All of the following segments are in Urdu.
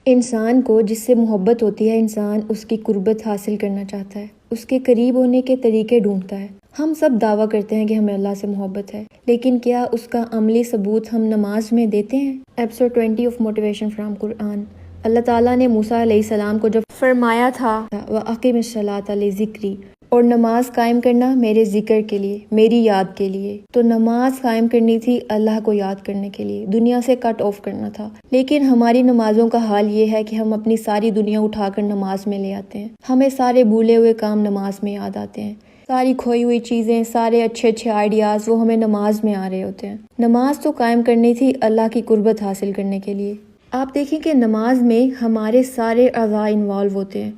انسان کو جس سے محبت ہوتی ہے، انسان اس کی قربت حاصل کرنا چاہتا ہے، اس کے قریب ہونے کے طریقے ڈھونڈتا ہے۔ ہم سب دعویٰ کرتے ہیں کہ ہمیں اللہ سے محبت ہے، لیکن کیا اس کا عملی ثبوت ہم نماز میں دیتے ہیں؟ ایپیسوڈ 20 آف موٹیویشن فرام قرآن۔ اللہ تعالیٰ نے موسیٰ علیہ السلام کو جب فرمایا تھا وَأَقِمِ الصَّلَاةَ لِذِكْرِی، اور نماز قائم کرنا میرے ذکر کے لیے، میری یاد کے لیے، تو نماز قائم کرنی تھی اللہ کو یاد کرنے کے لیے، دنیا سے کٹ آف کرنا تھا۔ لیکن ہماری نمازوں کا حال یہ ہے کہ ہم اپنی ساری دنیا اٹھا کر نماز میں لے آتے ہیں، ہمیں سارے بھولے ہوئے کام نماز میں یاد آتے ہیں، ساری کھوئی ہوئی چیزیں، سارے اچھے آئیڈیاز وہ ہمیں نماز میں آ رہے ہوتے ہیں۔ نماز تو قائم کرنی تھی اللہ کی قربت حاصل کرنے کے لیے۔ آپ دیکھیں کہ نماز میں ہمارے سارے اعضاء انوالو ہوتے ہیں،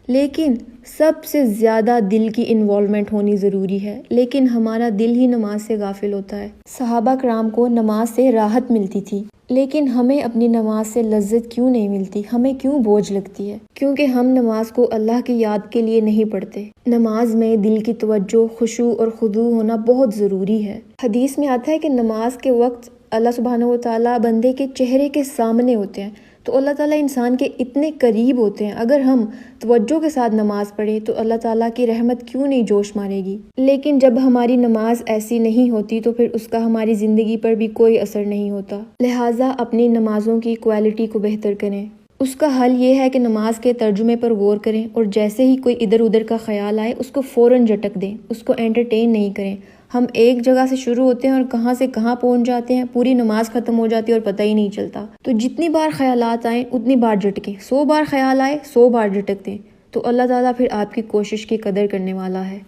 لیکن سب سے زیادہ دل کی انوالومنٹ ہونی ضروری ہے، لیکن ہمارا دل ہی نماز سے غافل ہوتا ہے۔ صحابہ کرام کو نماز سے راحت ملتی تھی، لیکن ہمیں اپنی نماز سے لذت کیوں نہیں ملتی؟ ہمیں کیوں بوجھ لگتی ہے؟ کیونکہ ہم نماز کو اللہ کی یاد کے لیے نہیں پڑھتے۔ نماز میں دل کی توجہ، خشوع اور خضوع ہونا بہت ضروری ہے۔ حدیث میں آتا ہے کہ نماز کے وقت اللہ سبحانہ و تعالیٰ بندے کے چہرے کے سامنے ہوتے ہیں، تو اللہ تعالیٰ انسان کے اتنے قریب ہوتے ہیں۔ اگر ہم توجہ کے ساتھ نماز پڑھیں تو اللہ تعالیٰ کی رحمت کیوں نہیں جوش مارے گی؟ لیکن جب ہماری نماز ایسی نہیں ہوتی تو پھر اس کا ہماری زندگی پر بھی کوئی اثر نہیں ہوتا۔ لہٰذا اپنی نمازوں کی کوالٹی کو بہتر کریں۔ اس کا حل یہ ہے کہ نماز کے ترجمے پر غور کریں، اور جیسے ہی کوئی ادھر ادھر کا خیال آئے اس کو فوراً جھٹک دیں، اس کو انٹرٹین نہیں کریں۔ ہم ایک جگہ سے شروع ہوتے ہیں اور کہاں سے کہاں پہنچ جاتے ہیں، پوری نماز ختم ہو جاتی ہے اور پتہ ہی نہیں چلتا۔ تو جتنی بار خیالات آئیں اتنی بار جھٹکیں، 100 بار خیال آئے 100 بار جھٹک دیں، تو اللہ تعالیٰ پھر آپ کی کوشش کی قدر کرنے والا ہے۔